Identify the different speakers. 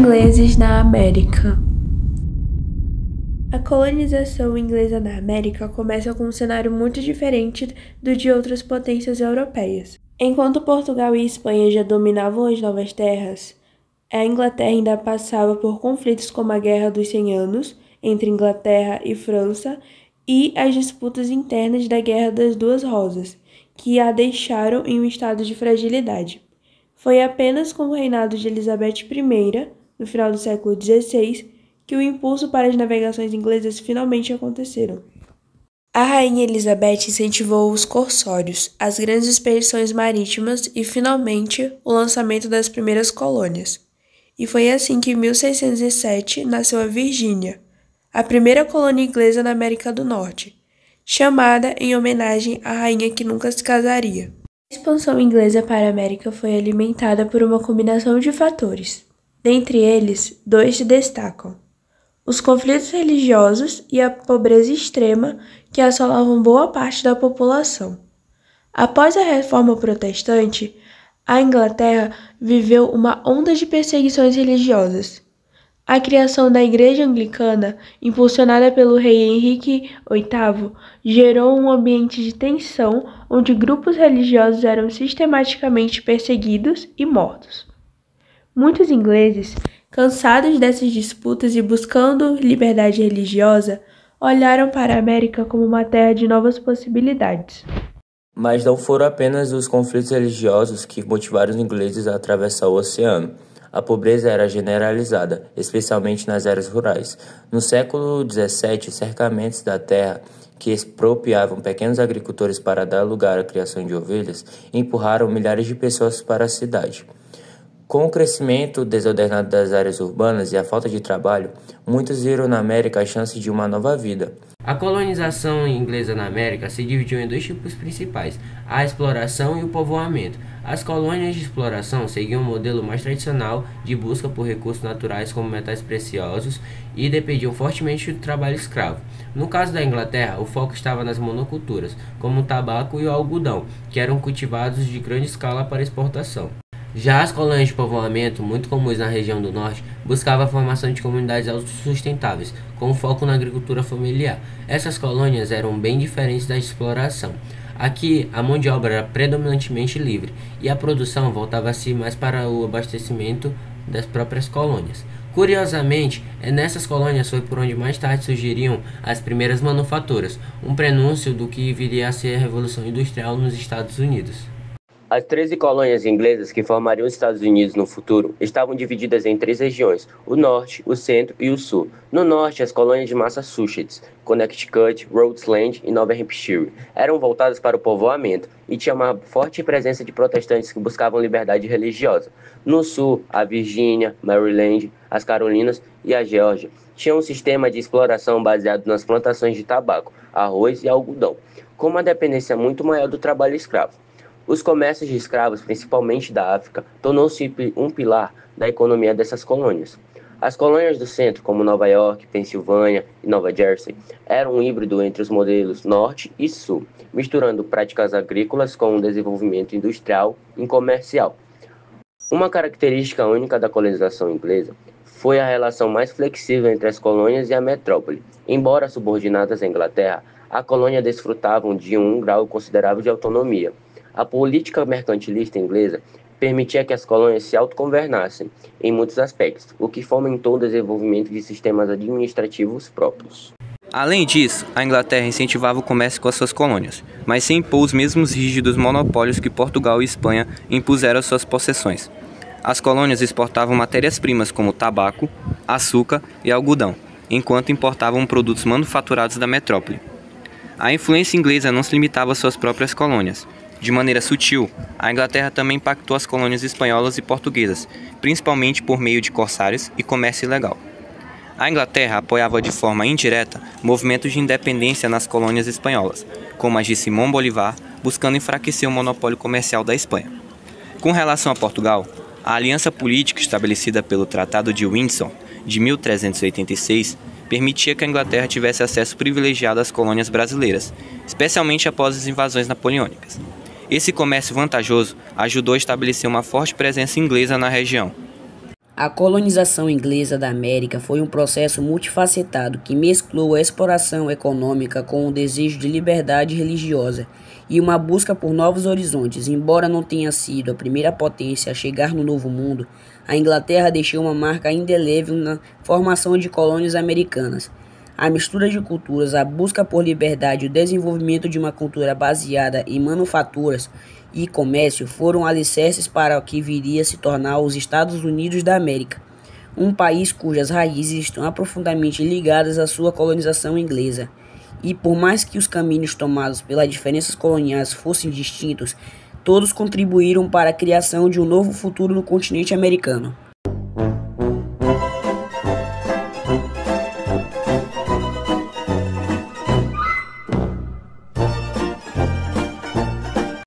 Speaker 1: Ingleses na América. A colonização inglesa na América começa com um cenário muito diferente do de outras potências europeias. Enquanto Portugal e Espanha já dominavam as novas terras, a Inglaterra ainda passava por conflitos como a Guerra dos 100 Anos entre Inglaterra e França e as disputas internas da Guerra das Duas Rosas, que a deixaram em um estado de fragilidade. Foi apenas com o reinado de Elizabeth I, no final do século XVI, que o impulso para as navegações inglesas finalmente aconteceram. A rainha Elizabeth incentivou os corsórios, as grandes expedições marítimas e, finalmente, o lançamento das primeiras colônias. E foi assim que, em 1607, nasceu a Virgínia, a primeira colônia inglesa na América do Norte, chamada em homenagem à rainha que nunca se casaria. A expansão inglesa para a América foi alimentada por uma combinação de fatores. Dentre eles, dois se destacam: os conflitos religiosos e a pobreza extrema que assolavam boa parte da população. Após a Reforma Protestante, a Inglaterra viveu uma onda de perseguições religiosas. A criação da Igreja Anglicana, impulsionada pelo rei Henrique VIII, gerou um ambiente de tensão onde grupos religiosos eram sistematicamente perseguidos e mortos. Muitos ingleses, cansados dessas disputas e buscando liberdade religiosa, olharam para a América como uma terra de novas possibilidades.
Speaker 2: Mas não foram apenas os conflitos religiosos que motivaram os ingleses a atravessar o oceano. A pobreza era generalizada, especialmente nas áreas rurais. No século XVII, cercamentos da terra que expropriavam pequenos agricultores para dar lugar à criação de ovelhas empurraram milhares de pessoas para a cidade. Com o crescimento desordenado das áreas urbanas e a falta de trabalho, muitos viram na América a chance de uma nova vida.
Speaker 3: A colonização inglesa na América se dividiu em dois tipos principais: a exploração e o povoamento. As colônias de exploração seguiam um modelo mais tradicional de busca por recursos naturais como metais preciosos e dependiam fortemente do trabalho escravo. No caso da Inglaterra, o foco estava nas monoculturas, como o tabaco e o algodão, que eram cultivados de grande escala para exportação. Já as colônias de povoamento, muito comuns na região do norte, buscavam a formação de comunidades autossustentáveis, com foco na agricultura familiar. Essas colônias eram bem diferentes da exploração. Aqui, a mão de obra era predominantemente livre, e a produção voltava-se mais para o abastecimento das próprias colônias. Curiosamente, nessas colônias foi por onde mais tarde surgiriam as primeiras manufaturas, um prenúncio do que viria a ser a Revolução Industrial nos Estados Unidos.
Speaker 2: As 13 colônias inglesas que formariam os Estados Unidos no futuro estavam divididas em 3 regiões: o Norte, o Centro e o Sul. No Norte, as colônias de Massachusetts, Connecticut, Rhode Island e Nova Hampshire eram voltadas para o povoamento e tinha uma forte presença de protestantes que buscavam liberdade religiosa. No Sul, a Virgínia, Maryland, as Carolinas e a Geórgia tinham um sistema de exploração baseado nas plantações de tabaco, arroz e algodão, com uma dependência muito maior do trabalho escravo. Os comércios de escravos, principalmente da África, tornou-se um pilar da economia dessas colônias. As colônias do centro, como Nova York, Pensilvânia e Nova Jersey, eram um híbrido entre os modelos norte e sul, misturando práticas agrícolas com um desenvolvimento industrial e comercial. Uma característica única da colonização inglesa foi a relação mais flexível entre as colônias e a metrópole. Embora subordinadas à Inglaterra, a colônia desfrutavam de um grau considerável de autonomia. A política mercantilista inglesa permitia que as colônias se autogovernassem em muitos aspectos, o que fomentou o desenvolvimento de sistemas administrativos próprios.
Speaker 4: Além disso, a Inglaterra incentivava o comércio com as suas colônias, mas sem impor os mesmos rígidos monopólios que Portugal e Espanha impuseram às suas possessões. As colônias exportavam matérias-primas como tabaco, açúcar e algodão, enquanto importavam produtos manufaturados da metrópole. A influência inglesa não se limitava às suas próprias colônias. De maneira sutil, a Inglaterra também impactou as colônias espanholas e portuguesas, principalmente por meio de corsários e comércio ilegal. A Inglaterra apoiava de forma indireta movimentos de independência nas colônias espanholas, como as de Simão Bolívar, buscando enfraquecer o monopólio comercial da Espanha. Com relação a Portugal, a aliança política estabelecida pelo Tratado de Windsor, de 1386, permitia que a Inglaterra tivesse acesso privilegiado às colônias brasileiras, especialmente após as invasões napoleônicas. Esse comércio vantajoso ajudou a estabelecer uma forte presença inglesa na região.
Speaker 5: A colonização inglesa da América foi um processo multifacetado que mesclou a exploração econômica com o desejo de liberdade religiosa e uma busca por novos horizontes. Embora não tenha sido a primeira potência a chegar no Novo Mundo, a Inglaterra deixou uma marca indelével na formação de colônias americanas. A mistura de culturas, a busca por liberdade e o desenvolvimento de uma cultura baseada em manufaturas e comércio foram alicerces para o que viria a se tornar os Estados Unidos da América, um país cujas raízes estão profundamente ligadas à sua colonização inglesa. E por mais que os caminhos tomados pelas diferenças coloniais fossem distintos, todos contribuíram para a criação de um novo futuro no continente americano.